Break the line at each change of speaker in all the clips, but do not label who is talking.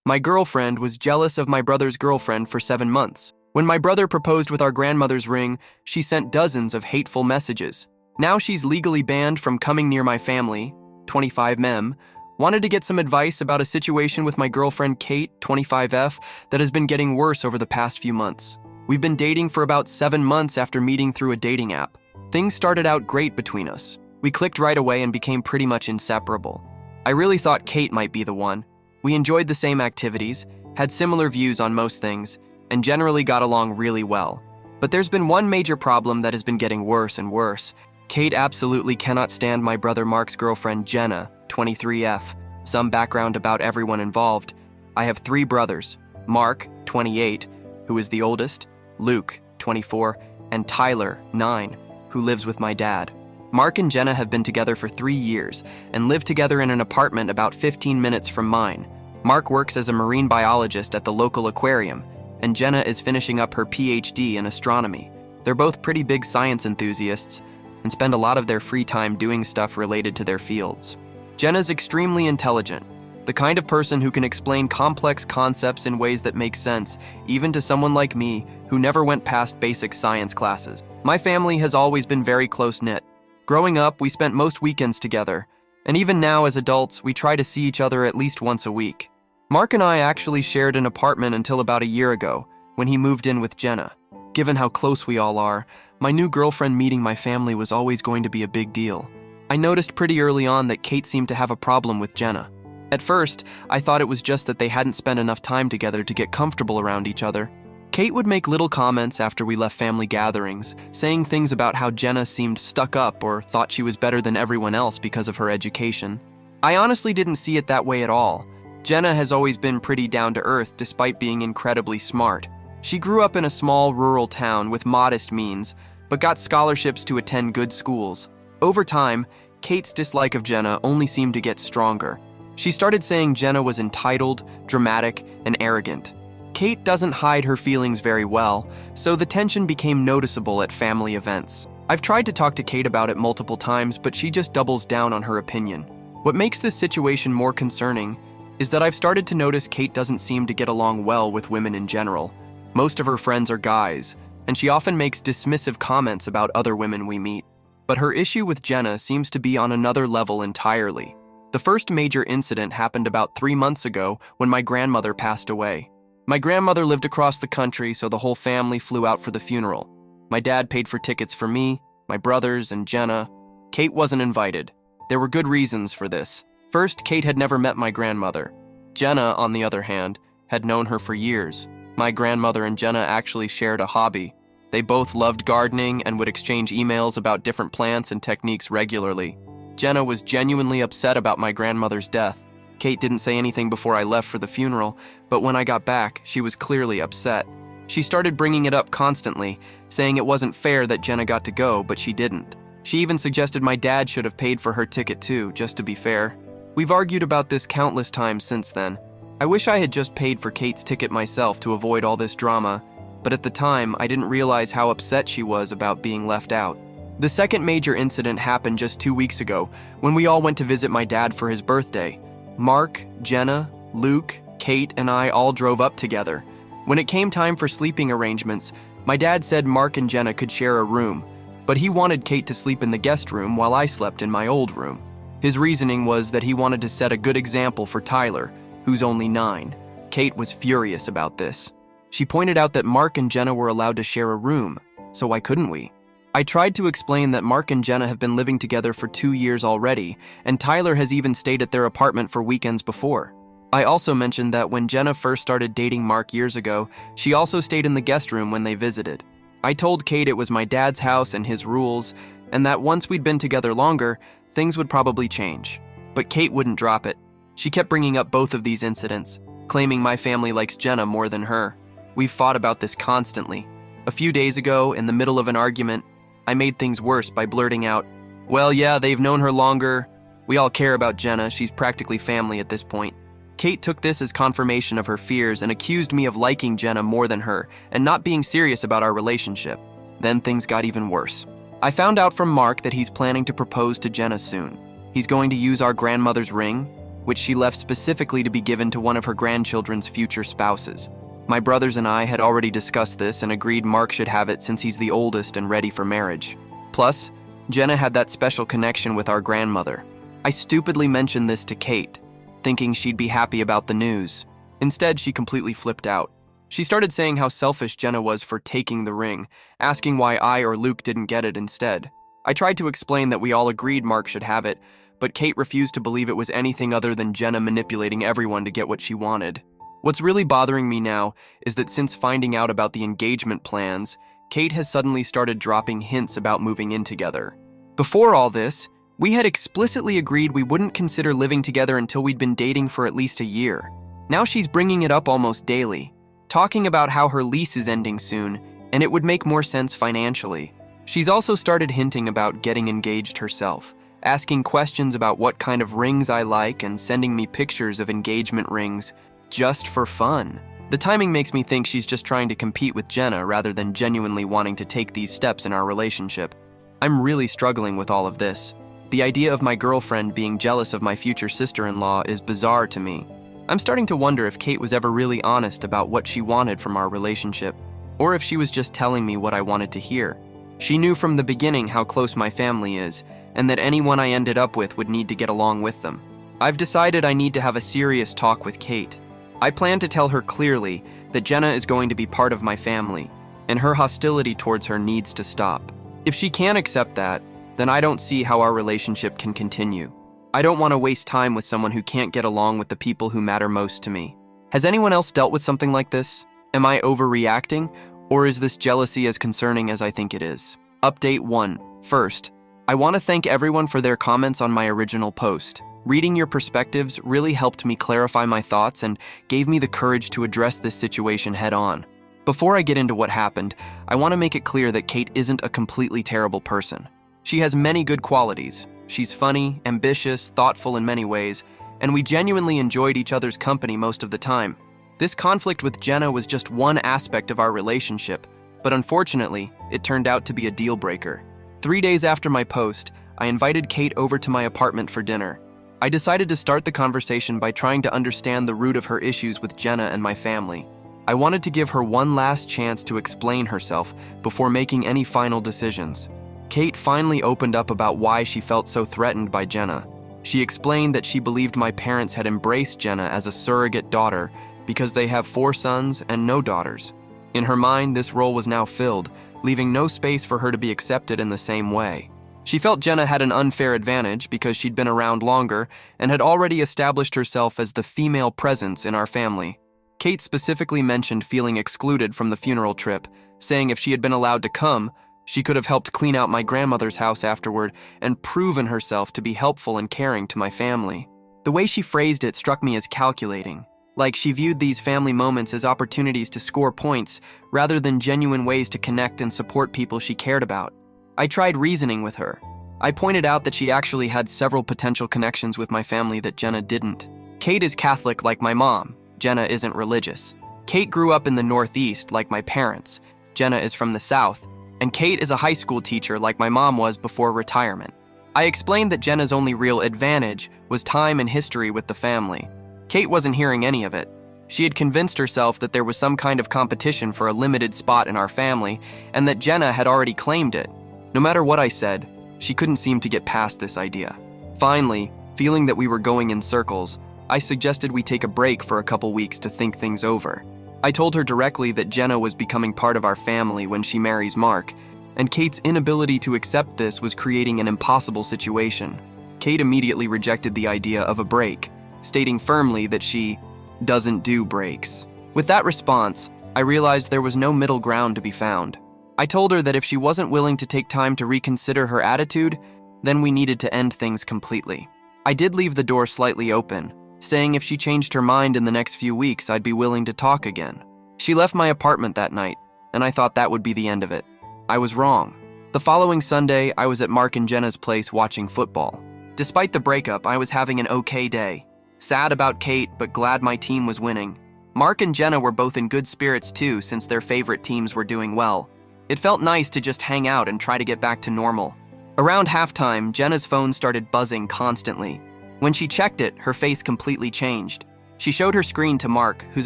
My girlfriend was jealous of my brother's girlfriend for 7 months. When my brother proposed with our grandmother's ring, she sent dozens of hateful messages. Now she's legally banned from coming near my family, 25 mem. Wanted to get some advice about a situation with my girlfriend Kate, 25F, that has been getting worse over the past few months. We've been dating for about 7 months after meeting through a dating app. Things started out great between us. We clicked right away and became pretty much inseparable. I really thought Kate might be the one. We enjoyed the same activities, had similar views on most things, and generally got along really well. But there's been one major problem that has been getting worse and worse. Kate absolutely cannot stand my brother Mark's girlfriend Jenna, 23F. Some background about everyone involved. I have 3 brothers, Mark, 28, who is the oldest, Luke, 24, and Tyler, 9, who lives with my dad. Mark and Jenna have been together for 3 years and live together in an apartment about 15 minutes from mine. Mark works as a marine biologist at the local aquarium, and Jenna is finishing up her PhD in astronomy. They're both pretty big science enthusiasts and spend a lot of their free time doing stuff related to their fields. Jenna's extremely intelligent, the kind of person who can explain complex concepts in ways that make sense, even to someone like me who never went past basic science classes. My family has always been very close-knit. Growing up, we spent most weekends together, and even now as adults, we try to see each other at least once a week. Mark and I actually shared an apartment until about a year ago, when he moved in with Jenna. Given how close we all are, my new girlfriend meeting my family was always going to be a big deal. I noticed pretty early on that Kate seemed to have a problem with Jenna. At first, I thought it was just that they hadn't spent enough time together to get comfortable around each other. Kate would make little comments after we left family gatherings, saying things about how Jenna seemed stuck up or thought she was better than everyone else because of her education. I honestly didn't see it that way at all. Jenna has always been pretty down-to-earth despite being incredibly smart. She grew up in a small rural town with modest means, but got scholarships to attend good schools. Over time, Kate's dislike of Jenna only seemed to get stronger. She started saying Jenna was entitled, dramatic, and arrogant. Kate doesn't hide her feelings very well, so the tension became noticeable at family events. I've tried to talk to Kate about it multiple times, but she just doubles down on her opinion. What makes this situation more concerning is that I've started to notice Kate doesn't seem to get along well with women in general. Most of her friends are guys, and she often makes dismissive comments about other women we meet. But her issue with Jenna seems to be on another level entirely. The first major incident happened about 3 months ago when my grandmother passed away. My grandmother lived across the country, so the whole family flew out for the funeral. My dad paid for tickets for me, my brothers, and Jenna. Kate wasn't invited. There were good reasons for this. First, Kate had never met my grandmother. Jenna, on the other hand, had known her for years. My grandmother and Jenna actually shared a hobby. They both loved gardening and would exchange emails about different plants and techniques regularly. Jenna was genuinely upset about my grandmother's death. Kate didn't say anything before I left for the funeral, but when I got back, she was clearly upset. She started bringing it up constantly, saying it wasn't fair that Jenna got to go, but she didn't. She even suggested my dad should have paid for her ticket too, just to be fair. We've argued about this countless times since then. I wish I had just paid for Kate's ticket myself to avoid all this drama, but at the time, I didn't realize how upset she was about being left out. The second major incident happened just 2 weeks ago, when we all went to visit my dad for his birthday. Mark, Jenna, Luke, Kate, and I all drove up together. When it came time for sleeping arrangements, my dad said Mark and Jenna could share a room, but he wanted Kate to sleep in the guest room while I slept in my old room. His reasoning was that he wanted to set a good example for Tyler, who's only 9. Kate was furious about this. She pointed out that Mark and Jenna were allowed to share a room, so why couldn't we? I tried to explain that Mark and Jenna have been living together for 2 years already, and Tyler has even stayed at their apartment for weekends before. I also mentioned that when Jenna first started dating Mark years ago, she also stayed in the guest room when they visited. I told Kate it was my dad's house and his rules, and that once we'd been together longer, things would probably change. But Kate wouldn't drop it. She kept bringing up both of these incidents, claiming my family likes Jenna more than her. We've fought about this constantly. A few days ago, in the middle of an argument, I made things worse by blurting out, "Well, yeah, they've known her longer. We all care about Jenna. She's practically family at this point." Kate took this as confirmation of her fears and accused me of liking Jenna more than her and not being serious about our relationship. Then things got even worse. I found out from Mark that he's planning to propose to Jenna soon. He's going to use our grandmother's ring. which she left specifically to be given to one of her grandchildren's future spouses. My brothers and I had already discussed this and agreed Mark should have it since he's the oldest and ready for marriage. Plus, Jenna had that special connection with our grandmother. I stupidly mentioned this to Kate, thinking she'd be happy about the news. Instead, she completely flipped out. She started saying how selfish Jenna was for taking the ring, asking why I or Luke didn't get it instead. I tried to explain that we all agreed Mark should have it, but Kate refused to believe it was anything other than Jenna manipulating everyone to get what she wanted. What's really bothering me now is that since finding out about the engagement plans, Kate has suddenly started dropping hints about moving in together. Before all this, we had explicitly agreed we wouldn't consider living together until we'd been dating for at least a year. Now she's bringing it up almost daily, talking about how her lease is ending soon and it would make more sense financially. She's also started hinting about getting engaged herself, asking questions about what kind of rings I like and sending me pictures of engagement rings just for fun. The timing makes me think she's just trying to compete with Jenna rather than genuinely wanting to take these steps in our relationship. I'm really struggling with all of this. The idea of my girlfriend being jealous of my future sister-in-law is bizarre to me. I'm starting to wonder if Kate was ever really honest about what she wanted from our relationship, or if she was just telling me what I wanted to hear. She knew from the beginning how close my family is, and that anyone I ended up with would need to get along with them. I've decided I need to have a serious talk with Kate. I plan to tell her clearly that Jenna is going to be part of my family, and her hostility towards her needs to stop. If she can't accept that, then I don't see how our relationship can continue. I don't want to waste time with someone who can't get along with the people who matter most to me. Has anyone else dealt with something like this? Am I overreacting, or is this jealousy as concerning as I think it is? Update 1. First, I want to thank everyone for their comments on my original post. Reading your perspectives really helped me clarify my thoughts and gave me the courage to address this situation head on. Before I get into what happened, I want to make it clear that Kate isn't a completely terrible person. She has many good qualities. She's funny, ambitious, thoughtful in many ways, and we genuinely enjoyed each other's company most of the time. This conflict with Jenna was just one aspect of our relationship, but unfortunately, it turned out to be a deal breaker. 3 days after my post, I invited Kate over to my apartment for dinner. I decided to start the conversation by trying to understand the root of her issues with Jenna and my family. I wanted to give her one last chance to explain herself before making any final decisions. Kate finally opened up about why she felt so threatened by Jenna. She explained that she believed my parents had embraced Jenna as a surrogate daughter because they have 4 sons and no daughters. In her mind, this role was now filled, leaving no space for her to be accepted in the same way. She felt Jenna had an unfair advantage because she'd been around longer and had already established herself as the female presence in our family. Kate specifically mentioned feeling excluded from the funeral trip, saying if she had been allowed to come, she could have helped clean out my grandmother's house afterward and proven herself to be helpful and caring to my family. The way she phrased it struck me as calculating, like she viewed these family moments as opportunities to score points rather than genuine ways to connect and support people she cared about. I tried reasoning with her. I pointed out that she actually had several potential connections with my family that Jenna didn't. Kate is Catholic like my mom. Jenna isn't religious. Kate grew up in the Northeast like my parents. Jenna is from the South. And Kate is a high school teacher like my mom was before retirement. I explained that Jenna's only real advantage was time and history with the family. Kate wasn't hearing any of it. She had convinced herself that there was some kind of competition for a limited spot in our family and that Jenna had already claimed it. No matter what I said, she couldn't seem to get past this idea. Finally, feeling that we were going in circles, I suggested we take a break for a couple weeks to think things over. I told her directly that Jenna was becoming part of our family when she marries Mark, and Kate's inability to accept this was creating an impossible situation. Kate immediately rejected the idea of a break, stating firmly that she doesn't do breaks. With that response, I realized there was no middle ground to be found. I told her that if she wasn't willing to take time to reconsider her attitude, then we needed to end things completely. I did leave the door slightly open, saying if she changed her mind in the next few weeks, I'd be willing to talk again. She left my apartment that night, and I thought that would be the end of it. I was wrong. The following Sunday, I was at Mark and Jenna's place watching football. Despite the breakup, I was having an okay day. Sad about Kate, but glad my team was winning. Mark and Jenna were both in good spirits too, since their favorite teams were doing well. It felt nice to just hang out and try to get back to normal. Around halftime, Jenna's phone started buzzing constantly. When she checked it, her face completely changed. She showed her screen to Mark, whose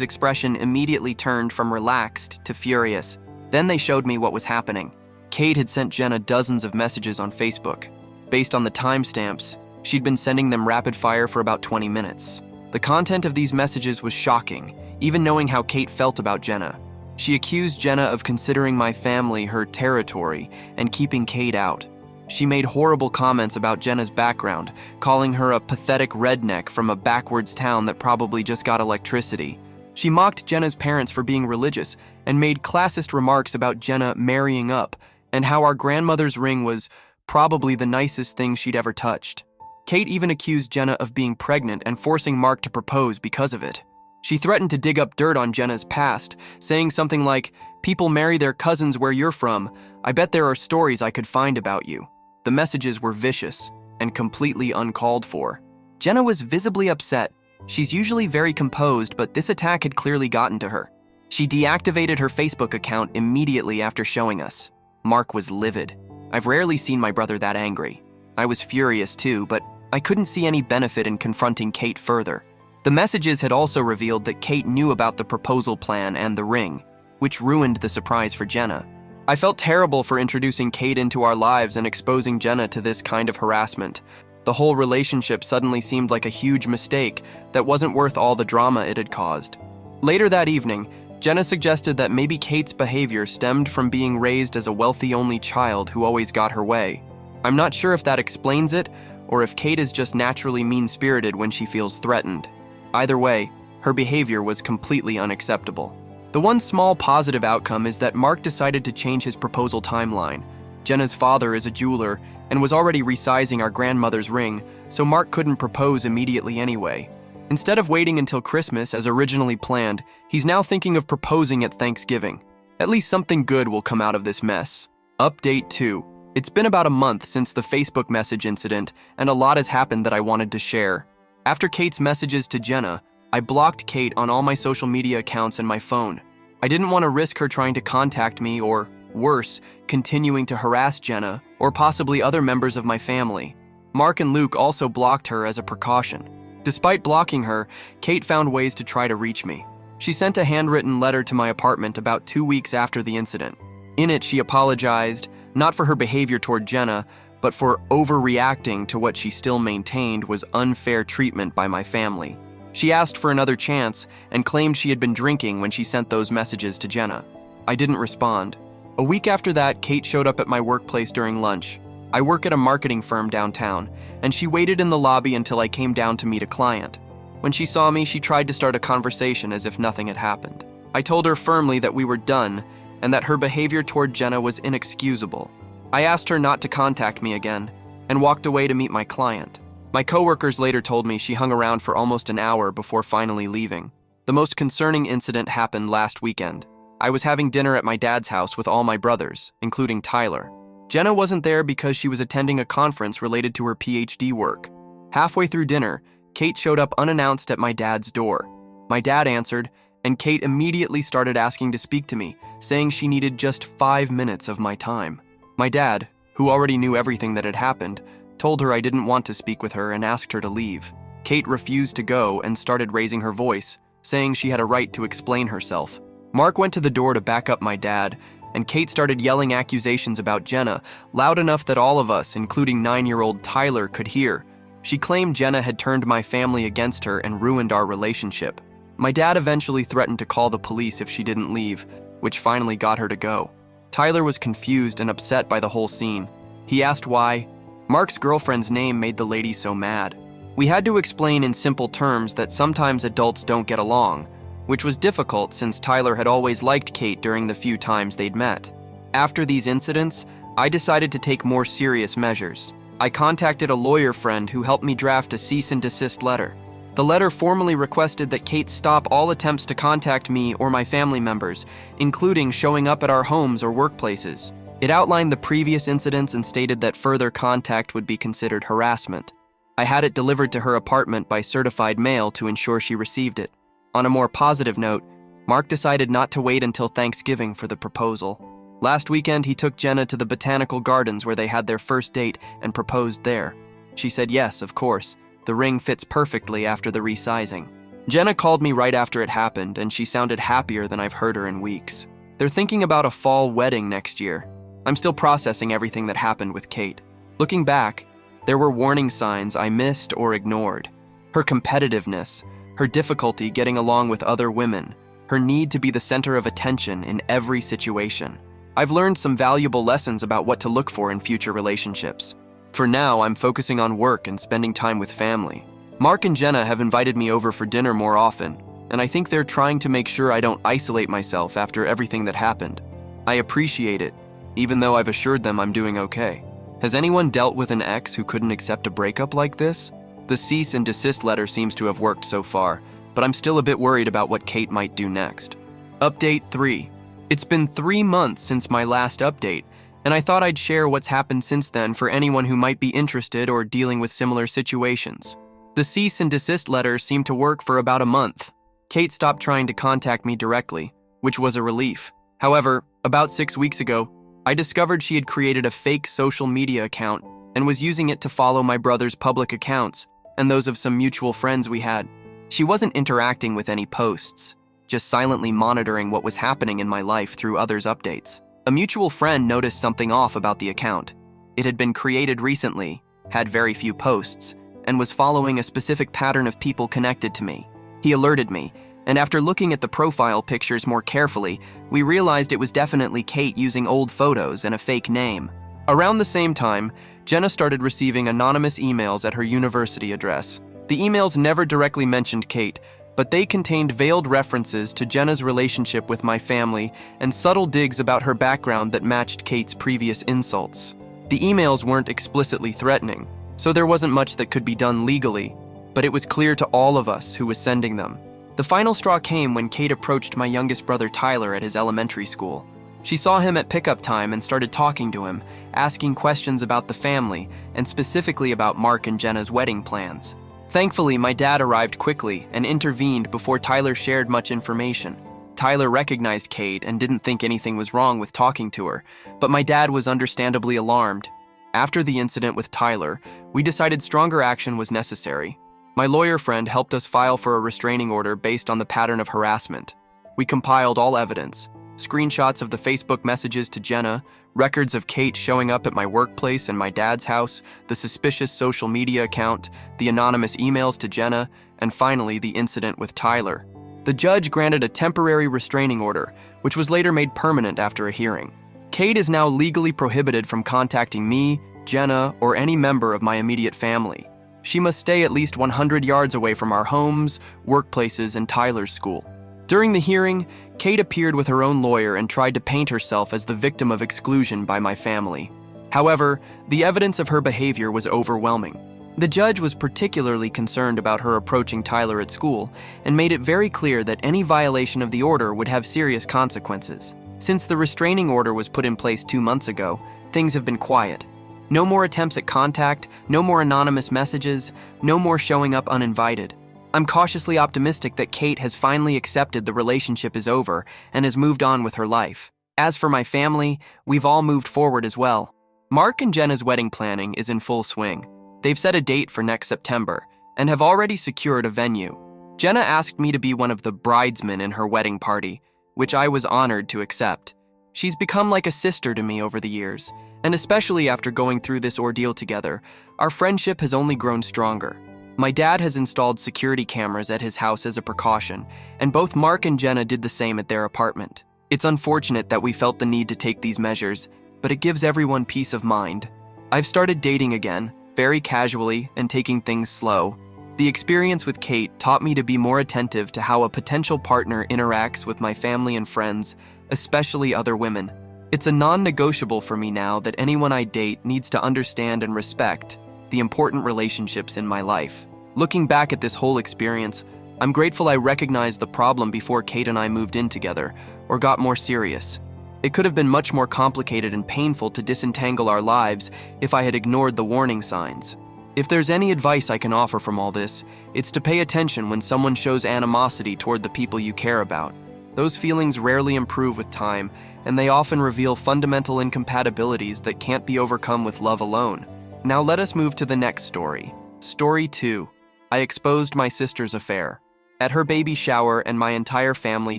expression immediately turned from relaxed to furious. Then they showed me what was happening. Kate had sent Jenna dozens of messages on Facebook. Based on the timestamps, she'd been sending them rapid fire for about 20 minutes. The content of these messages was shocking, even knowing how Kate felt about Jenna. She accused Jenna of considering my family her territory and keeping Kate out. She made horrible comments about Jenna's background, calling her a pathetic redneck from a backwards town that probably just got electricity. She mocked Jenna's parents for being religious and made classist remarks about Jenna marrying up and how our grandmother's ring was probably the nicest thing she'd ever touched. Kate even accused Jenna of being pregnant and forcing Mark to propose because of it. She threatened to dig up dirt on Jenna's past, saying something like, "People marry their cousins where you're from. I bet there are stories I could find about you." The messages were vicious and completely uncalled for. Jenna was visibly upset. She's usually very composed, but this attack had clearly gotten to her. She deactivated her Facebook account immediately after showing us. Mark was livid. I've rarely seen my brother that angry. I was furious too, but I couldn't see any benefit in confronting Kate further. The messages had also revealed that Kate knew about the proposal plan and the ring, which ruined the surprise for Jenna. I felt terrible for introducing Kate into our lives and exposing Jenna to this kind of harassment. The whole relationship suddenly seemed like a huge mistake that wasn't worth all the drama it had caused. Later that evening, Jenna suggested that maybe Kate's behavior stemmed from being raised as a wealthy only child who always got her way. I'm not sure if that explains it, or if Kate is just naturally mean-spirited when she feels threatened. Either way, her behavior was completely unacceptable. The one small positive outcome is that Mark decided to change his proposal timeline. Jenna's father is a jeweler and was already resizing our grandmother's ring, so Mark couldn't propose immediately anyway. Instead of waiting until Christmas as originally planned, he's now thinking of proposing at Thanksgiving. At least something good will come out of this mess. Update 2. It's been about a month since the Facebook message incident, and a lot has happened that I wanted to share. After Kate's messages to Jenna, I blocked Kate on all my social media accounts and my phone. I didn't want to risk her trying to contact me or, worse, continuing to harass Jenna or possibly other members of my family. Mark and Luke also blocked her as a precaution. Despite blocking her, Kate found ways to try to reach me. She sent a handwritten letter to my apartment about 2 weeks after the incident. In it, she apologized, not for her behavior toward Jenna, but for overreacting to what she still maintained was unfair treatment by my family. She asked for another chance and claimed she had been drinking when she sent those messages to Jenna. I didn't respond. A week after that, Kate showed up at my workplace during lunch. I work at a marketing firm downtown, and she waited in the lobby until I came down to meet a client. When she saw me, she tried to start a conversation as if nothing had happened. I told her firmly that we were done and that her behavior toward Jenna was inexcusable. I asked her not to contact me again and walked away to meet my client. My coworkers later told me she hung around for almost an hour before finally leaving. The most concerning incident happened last weekend. I was having dinner at my dad's house with all my brothers, including Tyler. Jenna wasn't there because she was attending a conference related to her PhD work. Halfway through dinner, Kate showed up unannounced at my dad's door. My dad answered, and Kate immediately started asking to speak to me, saying she needed just 5 minutes of my time. My dad, who already knew everything that had happened, told her I didn't want to speak with her and asked her to leave. Kate refused to go and started raising her voice, saying she had a right to explain herself. Mark went to the door to back up my dad, and Kate started yelling accusations about Jenna, loud enough that all of us, including 9-year-old Tyler, could hear. She claimed Jenna had turned my family against her and ruined our relationship. My dad eventually threatened to call the police if she didn't leave, which finally got her to go. Tyler was confused and upset by the whole scene. He asked why. Mark's girlfriend's name made the lady so mad. We had to explain in simple terms that sometimes adults don't get along, which was difficult since Tyler had always liked Kate during the few times they'd met. After these incidents, I decided to take more serious measures. I contacted a lawyer friend who helped me draft a cease and desist letter. The letter formally requested that Kate stop all attempts to contact me or my family members, including showing up at our homes or workplaces. It outlined the previous incidents and stated that further contact would be considered harassment. I had it delivered to her apartment by certified mail to ensure she received it. On a more positive note, Mark decided not to wait until Thanksgiving for the proposal. Last weekend, he took Jenna to the botanical gardens where they had their first date and proposed there. She said yes, of course, The ring fits perfectly after the resizing. Jenna called me right after it happened, and she sounded happier than I've heard her in weeks. They're thinking about a fall wedding next year. I'm still processing everything that happened with Kate. Looking back, there were warning signs I missed or ignored. Her competitiveness, her difficulty getting along with other women, her need to be the center of attention in every situation. I've learned some valuable lessons about what to look for in future relationships. For now, I'm focusing on work and spending time with family. Mark and Jenna have invited me over for dinner more often, and I think they're trying to make sure I don't isolate myself after everything that happened. I appreciate it, even though I've assured them I'm doing okay. Has anyone dealt with an ex who couldn't accept a breakup like this? The cease and desist letter seems to have worked so far, but I'm still a bit worried about what Kate might do next. Update 3. It's been 3 months since my last update, and I thought I'd share what's happened since then for anyone who might be interested or dealing with similar situations. The cease and desist letter seemed to work for about a month. Kate stopped trying to contact me directly, which was a relief. However, about 6 weeks ago, I discovered she had created a fake social media account and was using it to follow my brother's public accounts and those of some mutual friends we had. She wasn't interacting with any posts, just silently monitoring what was happening in my life through others' updates. A mutual friend noticed something off about the account. It had been created recently, had very few posts, and was following a specific pattern of people connected to me. He alerted me, and after looking at the profile pictures more carefully, we realized it was definitely Kate using old photos and a fake name. Around the same time, Jenna started receiving anonymous emails at her university address. The emails never directly mentioned Kate, but they contained veiled references to Jenna's relationship with my family and subtle digs about her background that matched Kate's previous insults. The emails weren't explicitly threatening, so there wasn't much that could be done legally, but it was clear to all of us who was sending them. The final straw came when Kate approached my youngest brother Tyler at his elementary school. She saw him at pickup time and started talking to him, asking questions about the family and specifically about Mark and Jenna's wedding plans. Thankfully, my dad arrived quickly and intervened before Tyler shared much information. Tyler recognized Kate and didn't think anything was wrong with talking to her, but my dad was understandably alarmed. After the incident with Tyler, we decided stronger action was necessary. My lawyer friend helped us file for a restraining order based on the pattern of harassment. We compiled all evidence, screenshots of the Facebook messages to Jenna, records of Kate showing up at my workplace and my dad's house, the suspicious social media account, the anonymous emails to Jenna, and finally the incident with Tyler. The judge granted a temporary restraining order, which was later made permanent after a hearing. Kate is now legally prohibited from contacting me, Jenna, or any member of my immediate family. She must stay at least 100 yards away from our homes, workplaces, and Tyler's school. During the hearing, Kate appeared with her own lawyer and tried to paint herself as the victim of exclusion by my family. However, the evidence of her behavior was overwhelming. The judge was particularly concerned about her approaching Tyler at school and made it very clear that any violation of the order would have serious consequences. Since the restraining order was put in place 2 months ago, things have been quiet. No more attempts at contact, no more anonymous messages, no more showing up uninvited. I'm cautiously optimistic that Kate has finally accepted the relationship is over and has moved on with her life. As for my family, we've all moved forward as well. Mark and Jenna's wedding planning is in full swing. They've set a date for next September and have already secured a venue. Jenna asked me to be one of the bridesmen in her wedding party, which I was honored to accept. She's become like a sister to me over the years, and especially after going through this ordeal together, our friendship has only grown stronger. My dad has installed security cameras at his house as a precaution, and both Mark and Jenna did the same at their apartment. It's unfortunate that we felt the need to take these measures, but it gives everyone peace of mind. I've started dating again, very casually and taking things slow. The experience with Kate taught me to be more attentive to how a potential partner interacts with my family and friends, especially other women. It's a non-negotiable for me now that anyone I date needs to understand and respect the important relationships in my life. Looking back at this whole experience, I'm grateful I recognized the problem before Kate and I moved in together or got more serious. It could have been much more complicated and painful to disentangle our lives if I had ignored the warning signs. If there's any advice I can offer from all this, it's to pay attention when someone shows animosity toward the people you care about. Those feelings rarely improve with time, and they often reveal fundamental incompatibilities that can't be overcome with love alone. Now let us move to the next story. Story 2. I exposed my sister's affair. At her baby shower, and my entire family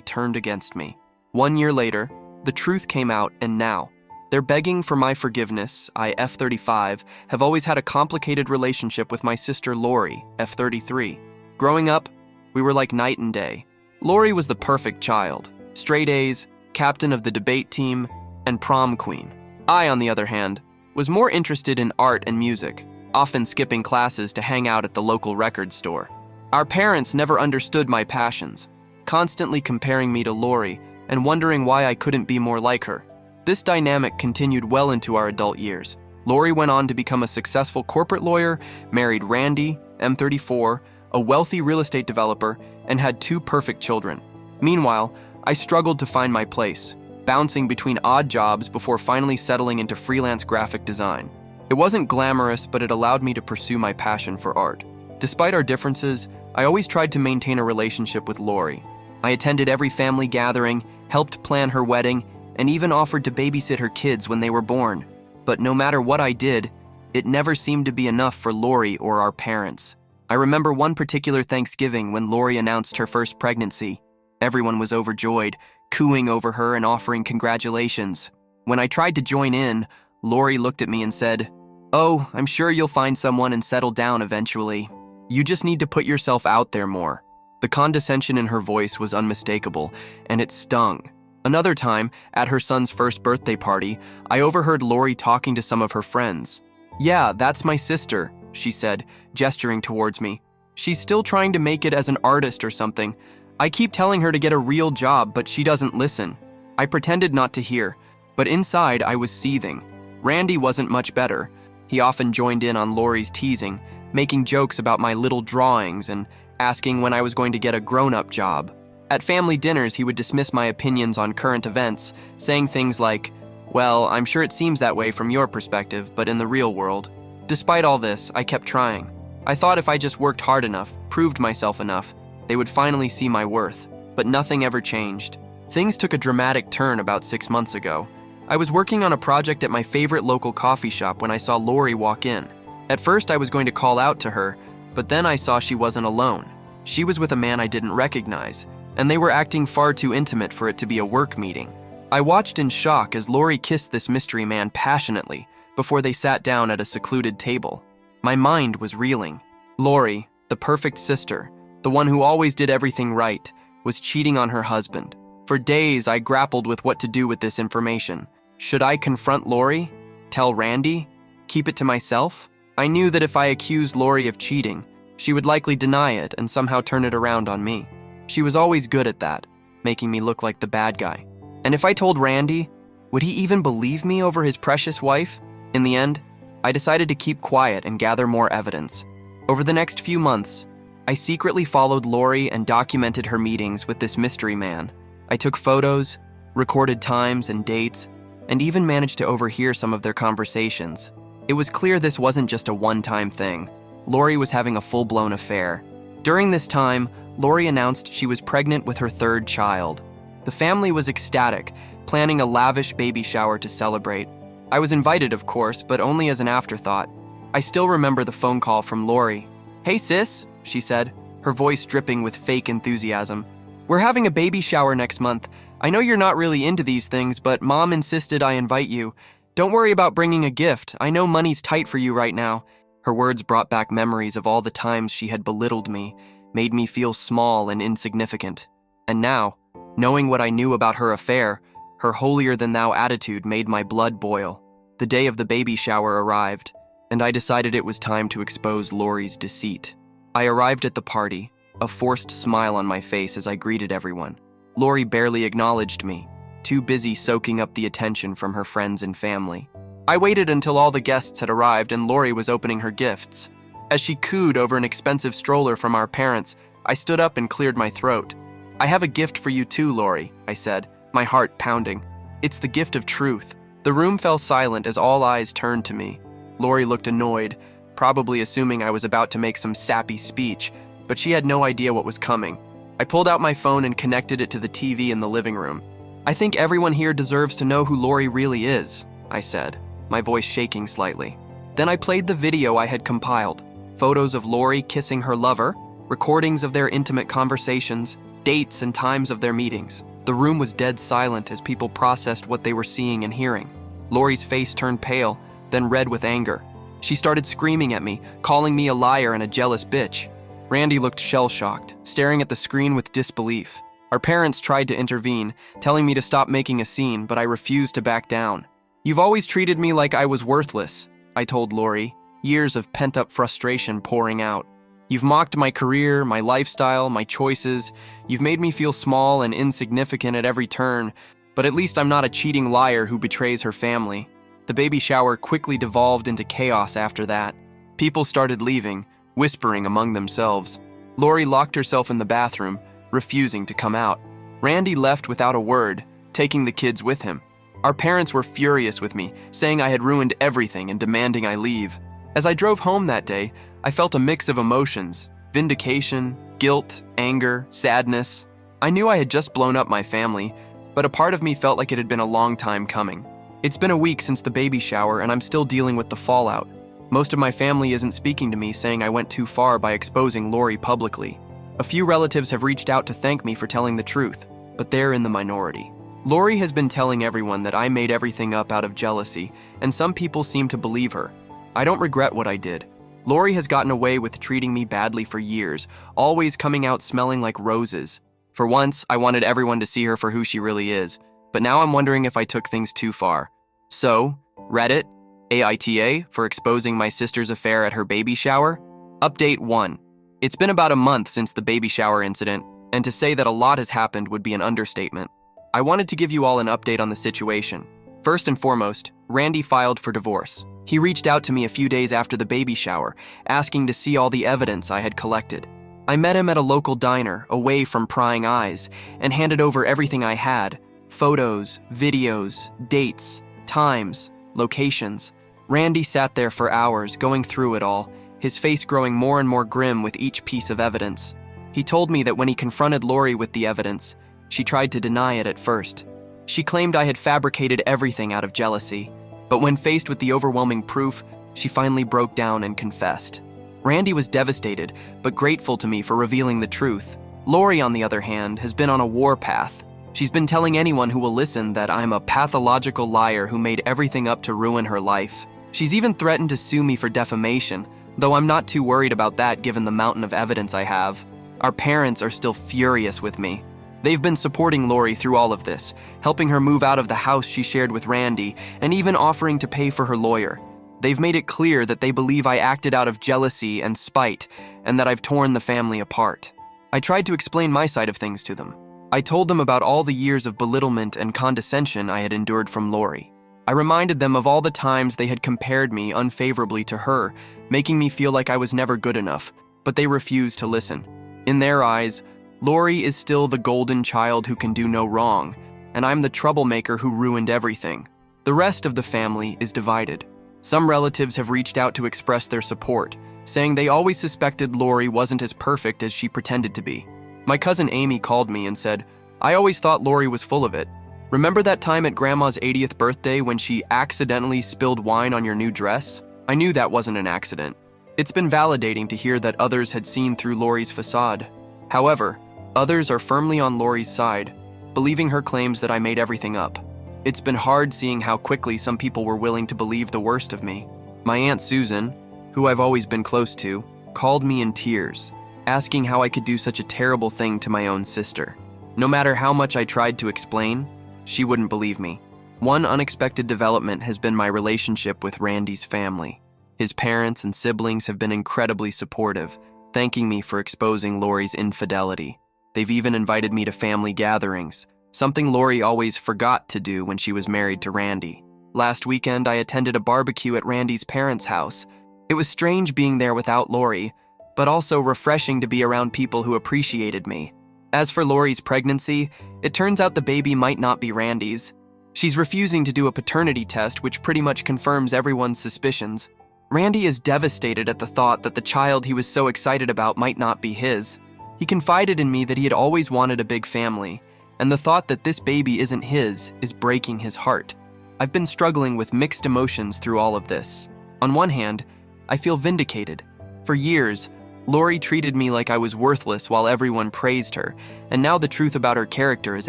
turned against me. 1 year later, the truth came out, and now they're begging for my forgiveness. I, F35, have always had a complicated relationship with my sister Lori, F33. Growing up, we were like night and day. Lori was the perfect child, straight A's, captain of the debate team, and prom queen. I, on the other hand, was more interested in art and music, often skipping classes to hang out at the local record store. Our parents never understood my passions, constantly comparing me to Lori and wondering why I couldn't be more like her. This dynamic continued well into our adult years. Lori went on to become a successful corporate lawyer, married Randy, M34, a wealthy real estate developer, and had 2 perfect children. Meanwhile, I struggled to find my place, bouncing between odd jobs before finally settling into freelance graphic design. It wasn't glamorous, but it allowed me to pursue my passion for art. Despite our differences, I always tried to maintain a relationship with Lori. I attended every family gathering, helped plan her wedding, and even offered to babysit her kids when they were born. But no matter what I did, it never seemed to be enough for Lori or our parents. I remember one particular Thanksgiving when Lori announced her first pregnancy. Everyone was overjoyed, cooing over her and offering congratulations. When I tried to join in, Lori looked at me and said, "Oh, I'm sure you'll find someone and settle down eventually. You just need to put yourself out there more." The condescension in her voice was unmistakable, and it stung. Another time, at her son's first birthday party, I overheard Lori talking to some of her friends. "Yeah, that's my sister," she said, gesturing towards me. "She's still trying to make it as an artist or something. I keep telling her to get a real job, but she doesn't listen." I pretended not to hear, but inside I was seething. Randy wasn't much better. He often joined in on Lori's teasing, making jokes about my little drawings and asking when I was going to get a grown-up job. At family dinners, he would dismiss my opinions on current events, saying things like, "Well, I'm sure it seems that way from your perspective, but in the real world." Despite all this, I kept trying. I thought if I just worked hard enough, proved myself enough, they would finally see my worth. But nothing ever changed. Things took a dramatic turn about 6 months ago. I was working on a project at my favorite local coffee shop when I saw Lori walk in. At first, I was going to call out to her, but then I saw she wasn't alone. She was with a man I didn't recognize, and they were acting far too intimate for it to be a work meeting. I watched in shock as Lori kissed this mystery man passionately before they sat down at a secluded table. My mind was reeling. Lori, the perfect sister, the one who always did everything right, was cheating on her husband. For days, I grappled with what to do with this information. Should I confront Lori? Tell Randy? Keep it to myself? I knew that if I accused Lori of cheating, she would likely deny it and somehow turn it around on me. She was always good at that, making me look like the bad guy. And if I told Randy, would he even believe me over his precious wife? In the end, I decided to keep quiet and gather more evidence. Over the next few months, I secretly followed Lori and documented her meetings with this mystery man. I took photos, recorded times and dates, and even managed to overhear some of their conversations. It was clear this wasn't just a one-time thing. Lori was having a full-blown affair. During this time, Lori announced she was pregnant with her 3rd child. The family was ecstatic, planning a lavish baby shower to celebrate. I was invited, of course, but only as an afterthought. I still remember the phone call from Lori. "Hey sis," she said, her voice dripping with fake enthusiasm. "We're having a baby shower next month. I know you're not really into these things, but Mom insisted I invite you. Don't worry about bringing a gift. I know money's tight for you right now." Her words brought back memories of all the times she had belittled me, made me feel small and insignificant. And now, knowing what I knew about her affair, her holier-than-thou attitude made my blood boil. The day of the baby shower arrived, and I decided it was time to expose Lori's deceit. I arrived at the party, a forced smile on my face as I greeted everyone. Lori barely acknowledged me, too busy soaking up the attention from her friends and family. I waited until all the guests had arrived and Lori was opening her gifts. As she cooed over an expensive stroller from our parents, I stood up and cleared my throat. "I have a gift for you too, Lori," I said, my heart pounding. "It's the gift of truth." The room fell silent as all eyes turned to me. Lori looked annoyed, probably assuming I was about to make some sappy speech, but she had no idea what was coming. I pulled out my phone and connected it to the TV in the living room. "I think everyone here deserves to know who Lori really is," I said, my voice shaking slightly. Then I played the video I had compiled. Photos of Lori kissing her lover, recordings of their intimate conversations, dates and times of their meetings. The room was dead silent as people processed what they were seeing and hearing. Lori's face turned pale, then red with anger. She started screaming at me, calling me a liar and a jealous bitch. Randy looked shell-shocked, staring at the screen with disbelief. Our parents tried to intervene, telling me to stop making a scene, but I refused to back down. "You've always treated me like I was worthless," I told Lori, years of pent-up frustration pouring out. "You've mocked my career, my lifestyle, my choices. You've made me feel small and insignificant at every turn, but at least I'm not a cheating liar who betrays her family." The baby shower quickly devolved into chaos after that. People started leaving, whispering among themselves. Lori locked herself in the bathroom, refusing to come out. Randy left without a word, taking the kids with him. Our parents were furious with me, saying I had ruined everything and demanding I leave. As I drove home that day, I felt a mix of emotions: vindication, guilt, anger, sadness. I knew I had just blown up my family, but a part of me felt like it had been a long time coming. It's been a week since the baby shower, and I'm still dealing with the fallout. Most of my family isn't speaking to me, saying I went too far by exposing Lori publicly. A few relatives have reached out to thank me for telling the truth, but they're in the minority. Lori has been telling everyone that I made everything up out of jealousy, and some people seem to believe her. I don't regret what I did. Lori has gotten away with treating me badly for years, always coming out smelling like roses. For once, I wanted everyone to see her for who she really is, but now I'm wondering if I took things too far. So, Reddit, AITA, for exposing my sister's affair at her baby shower? Update 1. It's been about a month since the baby shower incident, and to say that a lot has happened would be an understatement. I wanted to give you all an update on the situation. First and foremost, Randy filed for divorce. He reached out to me a few days after the baby shower, asking to see all the evidence I had collected. I met him at a local diner, away from prying eyes, and handed over everything I had: photos, videos, dates, times, locations. Randy sat there for hours, going through it all, his face growing more and more grim with each piece of evidence. He told me that when he confronted Lori with the evidence, she tried to deny it at first. She claimed I had fabricated everything out of jealousy, but when faced with the overwhelming proof, she finally broke down and confessed. Randy was devastated, but grateful to me for revealing the truth. Lori, on the other hand, has been on a warpath. She's been telling anyone who will listen that I'm a pathological liar who made everything up to ruin her life. She's even threatened to sue me for defamation, though I'm not too worried about that given the mountain of evidence I have. Our parents are still furious with me. They've been supporting Lori through all of this, helping her move out of the house she shared with Randy, and even offering to pay for her lawyer. They've made it clear that they believe I acted out of jealousy and spite, and that I've torn the family apart. I tried to explain my side of things to them. I told them about all the years of belittlement and condescension I had endured from Lori. I reminded them of all the times they had compared me unfavorably to her, making me feel like I was never good enough, but they refused to listen. In their eyes, Lori is still the golden child who can do no wrong, and I'm the troublemaker who ruined everything. The rest of the family is divided. Some relatives have reached out to express their support, saying they always suspected Lori wasn't as perfect as she pretended to be. My cousin Amy called me and said, "I always thought Lori was full of it. Remember that time at Grandma's 80th birthday when she accidentally spilled wine on your new dress? I knew that wasn't an accident." It's been validating to hear that others had seen through Lori's facade. However, others are firmly on Lori's side, believing her claims that I made everything up. It's been hard seeing how quickly some people were willing to believe the worst of me. My Aunt Susan, who I've always been close to, called me in tears, asking how I could do such a terrible thing to my own sister. No matter how much I tried to explain, she wouldn't believe me. One unexpected development has been my relationship with Randy's family. His parents and siblings have been incredibly supportive, thanking me for exposing Lori's infidelity. They've even invited me to family gatherings, something Lori always forgot to do when she was married to Randy. Last weekend, I attended a barbecue at Randy's parents' house. It was strange being there without Lori, but also refreshing to be around people who appreciated me. As for Lori's pregnancy, it turns out the baby might not be Randy's. She's refusing to do a paternity test, which pretty much confirms everyone's suspicions. Randy is devastated at the thought that the child he was so excited about might not be his. He confided in me that he had always wanted a big family, and the thought that this baby isn't his is breaking his heart. I've been struggling with mixed emotions through all of this. On one hand, I feel vindicated. For years, Lori treated me like I was worthless while everyone praised her, and now the truth about her character is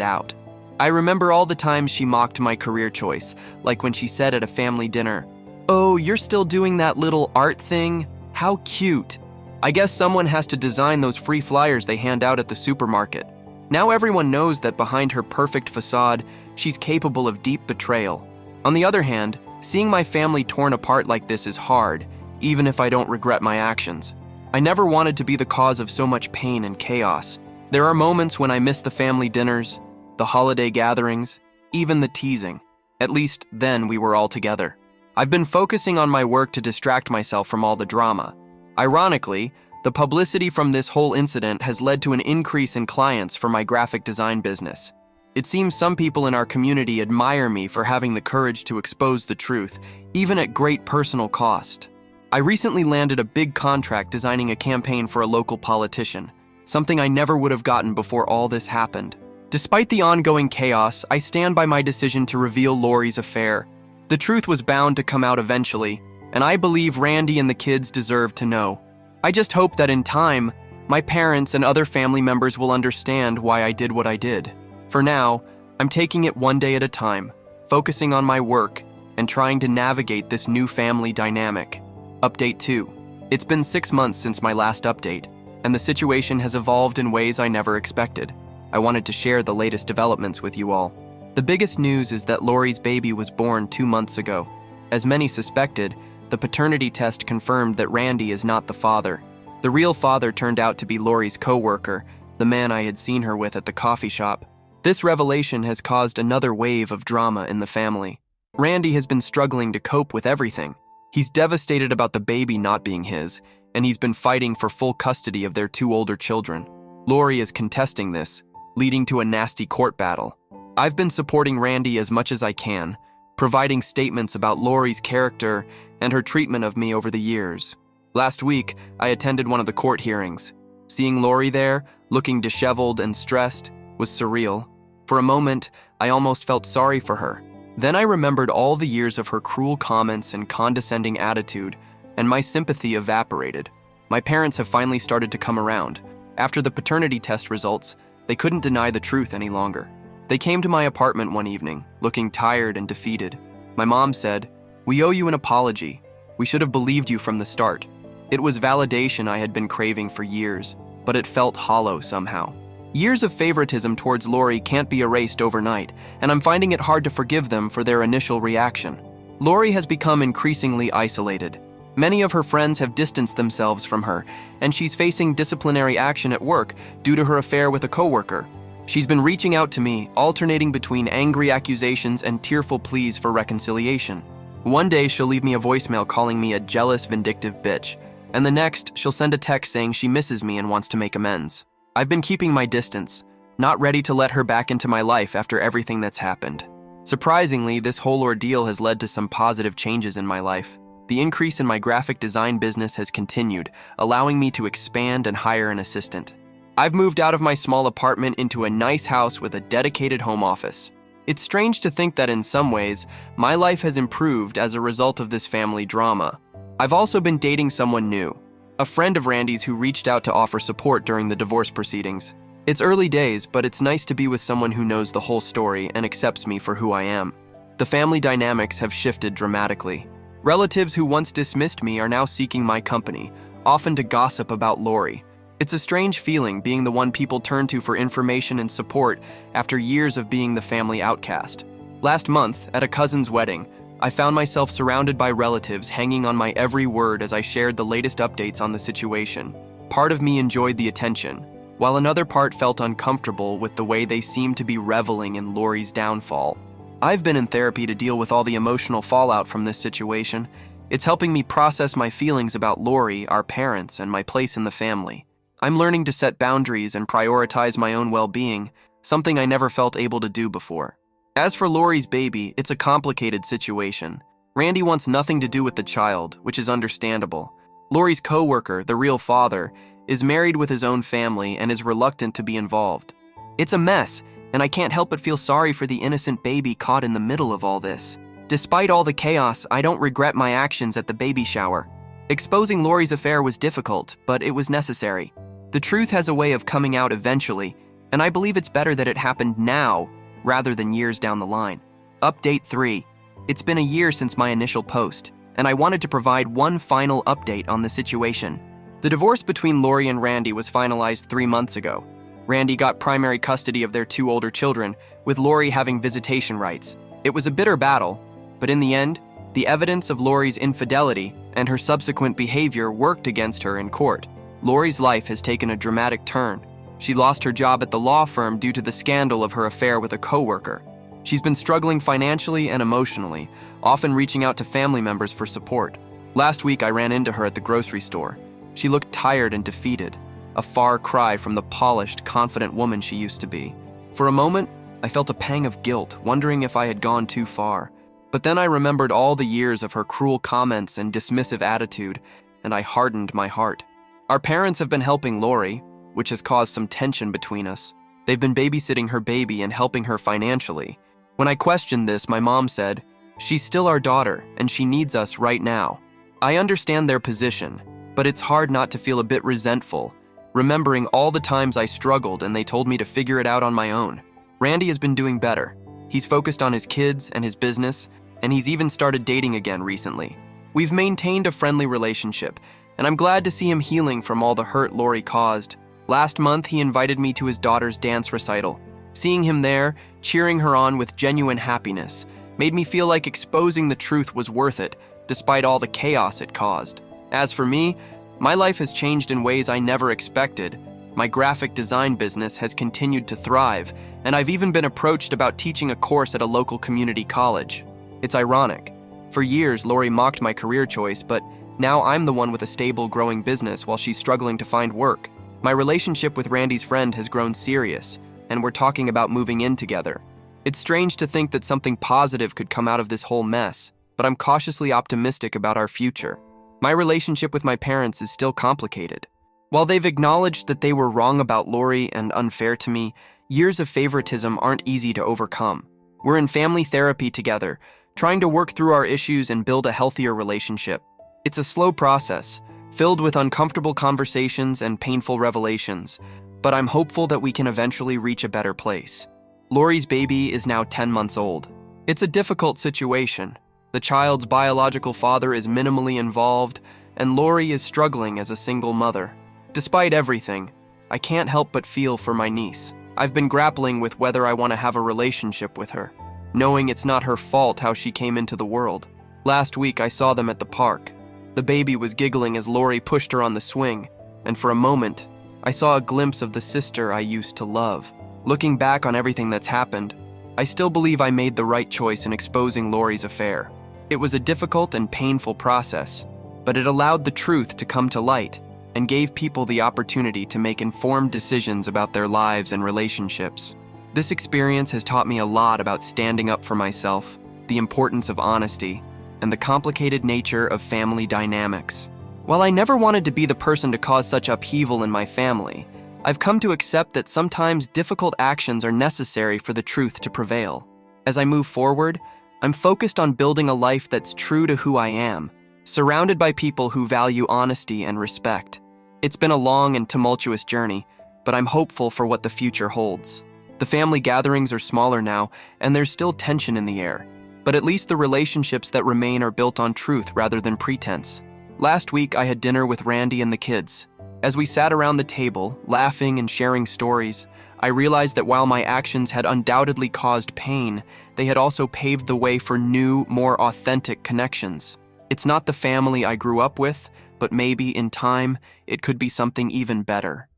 out. I remember all the times she mocked my career choice, like when she said at a family dinner, "Oh, you're still doing that little art thing? How cute." I guess someone has to design those free flyers they hand out at the supermarket. Now everyone knows that behind her perfect facade, she's capable of deep betrayal. On the other hand, seeing my family torn apart like this is hard, even if I don't regret my actions. I never wanted to be the cause of so much pain and chaos. There are moments when I miss the family dinners, the holiday gatherings, even the teasing. At least then we were all together. I've been focusing on my work to distract myself from all the drama. Ironically, the publicity from this whole incident has led to an increase in clients for my graphic design business. It seems some people in our community admire me for having the courage to expose the truth, even at great personal cost. I recently landed a big contract designing a campaign for a local politician, something I never would have gotten before all this happened. Despite the ongoing chaos, I stand by my decision to reveal Lori's affair. The truth was bound to come out eventually, and I believe Randy and the kids deserve to know. I just hope that in time, my parents and other family members will understand why I did what I did. For now, I'm taking it one day at a time, focusing on my work and trying to navigate this new family dynamic. Update 2. It's been 6 months since my last update, and the situation has evolved in ways I never expected. I wanted to share the latest developments with you all. The biggest news is that Lori's baby was born 2 months ago. As many suspected, the paternity test confirmed that Randy is not the father. The real father turned out to be Lori's co-worker, the man I had seen her with at the coffee shop. This revelation has caused another wave of drama in the family. Randy has been struggling to cope with everything. He's devastated about the baby not being his, and he's been fighting for full custody of their 2 older children. Lori is contesting this, leading to a nasty court battle. I've been supporting Randy as much as I can, providing statements about Lori's character and her treatment of me over the years. Last week, I attended one of the court hearings. Seeing Lori there, looking disheveled and stressed, was surreal. For a moment, I almost felt sorry for her. Then I remembered all the years of her cruel comments and condescending attitude, and my sympathy evaporated. My parents have finally started to come around. After the paternity test results, they couldn't deny the truth any longer. They came to my apartment one evening, looking tired and defeated. My mom said, "We owe you an apology. We should have believed you from the start." It was validation I had been craving for years, but it felt hollow somehow. Years of favoritism towards Lori can't be erased overnight, and I'm finding it hard to forgive them for their initial reaction. Lori has become increasingly isolated. Many of her friends have distanced themselves from her, and she's facing disciplinary action at work due to her affair with a coworker. She's been reaching out to me, alternating between angry accusations and tearful pleas for reconciliation. One day she'll leave me a voicemail calling me a jealous, vindictive bitch, and the next she'll send a text saying she misses me and wants to make amends. I've been keeping my distance, not ready to let her back into my life after everything that's happened. Surprisingly, this whole ordeal has led to some positive changes in my life. The increase in my graphic design business has continued, allowing me to expand and hire an assistant. I've moved out of my small apartment into a nice house with a dedicated home office. It's strange to think that in some ways, my life has improved as a result of this family drama. I've also been dating someone new, a friend of Randy's who reached out to offer support during the divorce proceedings. It's early days, but it's nice to be with someone who knows the whole story and accepts me for who I am. The family dynamics have shifted dramatically. Relatives who once dismissed me are now seeking my company, often to gossip about Lori. It's a strange feeling being the one people turn to for information and support after years of being the family outcast. Last month, at a cousin's wedding, I found myself surrounded by relatives hanging on my every word as I shared the latest updates on the situation. Part of me enjoyed the attention, while another part felt uncomfortable with the way they seemed to be reveling in Lori's downfall. I've been in therapy to deal with all the emotional fallout from this situation. It's helping me process my feelings about Lori, our parents, and my place in the family. I'm learning to set boundaries and prioritize my own well-being, something I never felt able to do before. As for Lori's baby, it's a complicated situation. Randy wants nothing to do with the child, which is understandable. Lori's co-worker, the real father, is married with his own family and is reluctant to be involved. It's a mess, and I can't help but feel sorry for the innocent baby caught in the middle of all this. Despite all the chaos, I don't regret my actions at the baby shower. Exposing Lori's affair was difficult, but it was necessary. The truth has a way of coming out eventually, and I believe it's better that it happened now rather than years down the line. Update 3. It's been a year since my initial post, and I wanted to provide one final update on the situation. The divorce between Lori and Randy was finalized 3 months ago. Randy got primary custody of their 2 older children, with Lori having visitation rights. It was a bitter battle, but in the end, the evidence of Lori's infidelity and her subsequent behavior worked against her in court. Lori's life has taken a dramatic turn. She lost her job at the law firm due to the scandal of her affair with a coworker. She's been struggling financially and emotionally, often reaching out to family members for support. Last week, I ran into her at the grocery store. She looked tired and defeated, a far cry from the polished, confident woman she used to be. For a moment, I felt a pang of guilt, wondering if I had gone too far. But then I remembered all the years of her cruel comments and dismissive attitude, and I hardened my heart. Our parents have been helping Lori, which has caused some tension between us. They've been babysitting her baby and helping her financially. When I questioned this, my mom said, "She's still our daughter, and she needs us right now." I understand their position, but it's hard not to feel a bit resentful, remembering all the times I struggled and they told me to figure it out on my own. Randy has been doing better. He's focused on his kids and his business, and he's even started dating again recently. We've maintained a friendly relationship, and I'm glad to see him healing from all the hurt Lori caused. Last month, he invited me to his daughter's dance recital. Seeing him there, cheering her on with genuine happiness, made me feel like exposing the truth was worth it, despite all the chaos it caused. As for me, my life has changed in ways I never expected. My graphic design business has continued to thrive, and I've even been approached about teaching a course at a local community college. It's ironic. For years, Lori mocked my career choice, but now I'm the one with a stable, growing business while she's struggling to find work. My relationship with Randy's friend has grown serious, and we're talking about moving in together. It's strange to think that something positive could come out of this whole mess, but I'm cautiously optimistic about our future. My relationship with my parents is still complicated. While they've acknowledged that they were wrong about Lori and unfair to me, years of favoritism aren't easy to overcome. We're in family therapy together, trying to work through our issues and build a healthier relationship. It's a slow process, filled with uncomfortable conversations and painful revelations, but I'm hopeful that we can eventually reach a better place. Lori's baby is now 10 months old. It's a difficult situation. The child's biological father is minimally involved, and Lori is struggling as a single mother. Despite everything, I can't help but feel for my niece. I've been grappling with whether I want to have a relationship with her, knowing it's not her fault how she came into the world. Last week, I saw them at the park. The baby was giggling as Lori pushed her on the swing, and for a moment, I saw a glimpse of the sister I used to love. Looking back on everything that's happened, I still believe I made the right choice in exposing Lori's affair. It was a difficult and painful process, but it allowed the truth to come to light and gave people the opportunity to make informed decisions about their lives and relationships. This experience has taught me a lot about standing up for myself, the importance of honesty, and the complicated nature of family dynamics. While I never wanted to be the person to cause such upheaval in my family, I've come to accept that sometimes difficult actions are necessary for the truth to prevail. As I move forward, I'm focused on building a life that's true to who I am, surrounded by people who value honesty and respect. It's been a long and tumultuous journey, but I'm hopeful for what the future holds. The family gatherings are smaller now, and there's still tension in the air, but at least the relationships that remain are built on truth rather than pretense. Last week, I had dinner with Randy and the kids. As we sat around the table, laughing and sharing stories, I realized that while my actions had undoubtedly caused pain, they had also paved the way for new, more authentic connections. It's not the family I grew up with, but maybe in time, it could be something even better.